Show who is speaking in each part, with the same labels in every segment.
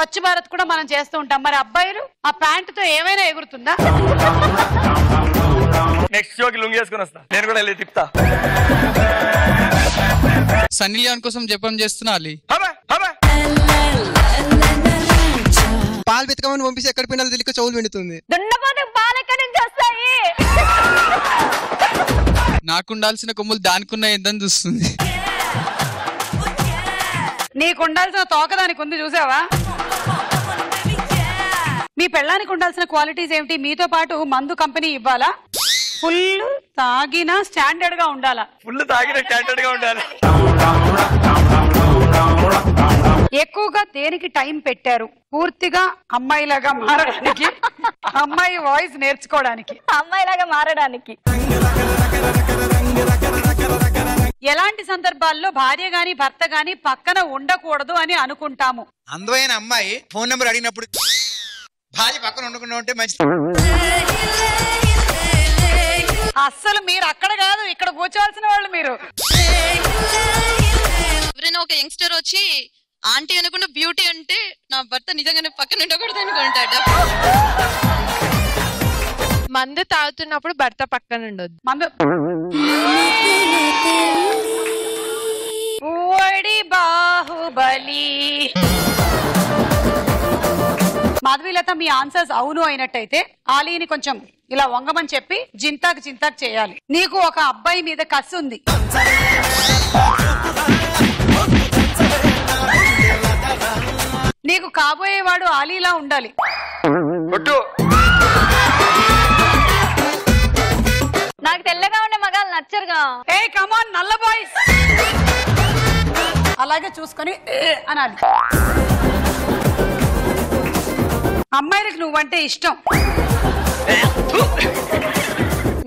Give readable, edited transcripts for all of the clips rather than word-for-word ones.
Speaker 1: స్వచ్ఛ భారత్ కూడా మనం చేస్తూ ఉంటాం. మరి అబ్బాయిలు ఆ ప్యాంట్ తో ఏమైనా ఎగురుతుందా?
Speaker 2: నెక్స్ట్ షోకి లుంగి వేసుకుని వస్తా, నేను కూడా వెళ్ళి తిప్తా.
Speaker 3: సన్నీ లియోన్ కోసం జపం చేస్తున్నా అలీ.
Speaker 4: పాలు వెతకమని పంపిస్తే ఎక్కడ పిండాలి తెలియక చెవులు వెండుతుంది.
Speaker 3: నాకుండాల్సిన కొమ్ములు దానికున్న ఎందని చూస్తుంది.
Speaker 1: నీకు ఉండాల్సిన తోక దానికి ఉంది, చూసావా? మీ పెళ్ళానికి ఉండాల్సిన క్వాలిటీస్ ఏమిటి? మీతో పాటు మందు కంపెనీ ఇవ్వాలా? ఫుల్ తాగిన స్టాండర్డ్ గా ఉండాలా?
Speaker 2: ఫుల్ తాగిన స్టాండర్డ్ గా ఉండాలి.
Speaker 1: ఎక్కువగా దేనికి టైం పెట్టారు? పూర్తిగా అమ్మాయిలాగా మారడానికి, అమ్మాయి వాయిస్ నేర్చుకోవడానికి,
Speaker 5: అమ్మాయిలాగా మారడానికి.
Speaker 1: ఎలాంటి సందర్భాల్లో భార్య గాని భర్త గాని పక్కన ఉండకూడదు అని అనుకుంటాము?
Speaker 6: అందమైన అమ్మాయి ఫోన్ నెంబర్ అడిగినప్పుడు భార్య పక్కన ఉండకుండా ఉంటే మంచి.
Speaker 1: అస్సలు మీరు అక్కడ కాదు, ఇక్కడ కూర్చోవాల్సిన వాళ్ళు మీరు.
Speaker 7: ఎవరైనా ఒక యంగ్స్టర్ వచ్చి ఆంటీ అనుకుంటూ బ్యూటీ అంటే నా భర్త నిజంగానే పక్కన ఉండకూడదు అనుకుంటాడు.
Speaker 8: మందు తాగుతున్నప్పుడు భర్త పక్కన ఉండొద్దు.
Speaker 1: మందు బాహుబలి. మాధవీలత, మీ ఆన్సర్స్ అవును అయినట్టయితే ఆలీని కొంచెం ఇలా వంగమని చెప్పి జింతాక్ జింతాక్ చేయాలి. నీకు ఒక అబ్బాయి మీద కసి ఉంది. నీకు కాబోయేవాడు ఆలీలా ఉండాలి.
Speaker 5: నాకు తెల్లగా ఉండే మగాళ్ళు నచ్చరుగా.
Speaker 1: ఏ కమాన్ నల్ల బాయ్స్ అలాగే చూసుకొని అనాలి. అమ్మాయిలకు నువ్వంటే ఇష్టం.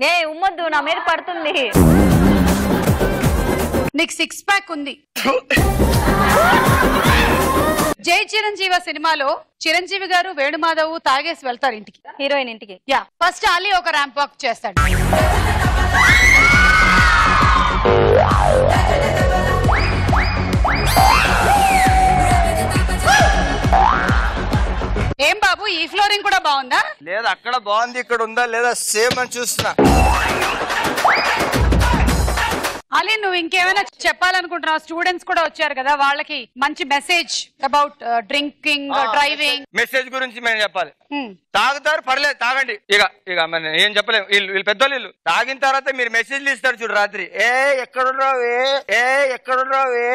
Speaker 5: ఏ ఉమ్మొద్దు, నా మీద పడుతుంది.
Speaker 1: నీకు 6 ప్యాక్ ఉంది. జై చిరంజీవి సినిమాలో చిరంజీవి గారు వేణుమాధవ్ తాగేసి వెళ్తారు ఇంటికి,
Speaker 5: హీరోయిన్ ఇంటికి.
Speaker 1: యా, ఫస్ట్ అలీ ఒక ర్యాంప్ వాక్ చేస్తాడు. ఏం బాబు, ఈ ఫ్లోరింగ్ కూడా బాగుందా?
Speaker 2: లేదా అక్కడ బాగుంది, ఇక్కడ ఉందా లేదా సేమ్ అని చూస్తున్నా.
Speaker 1: అలీ, నువ్వు ఇంకేమైనా చెప్పాలనుకుంటున్నావు? స్టూడెంట్స్ కూడా వచ్చారు కదా, వాళ్ళకి మంచి message about drinking, driving.
Speaker 2: Message గురించి మేము చెప్పాలి. తాగుతారు, పర్లేదు తాగండి. ఇక ఏం చెప్పలేము. వీళ్ళు పెద్దోళ్ళు తాగిన తర్వాత మీరు మెసేజ్లు ఇస్తారు చూడు రాత్రి. ఎక్కడున్నావే, ఎక్కడున్నావే.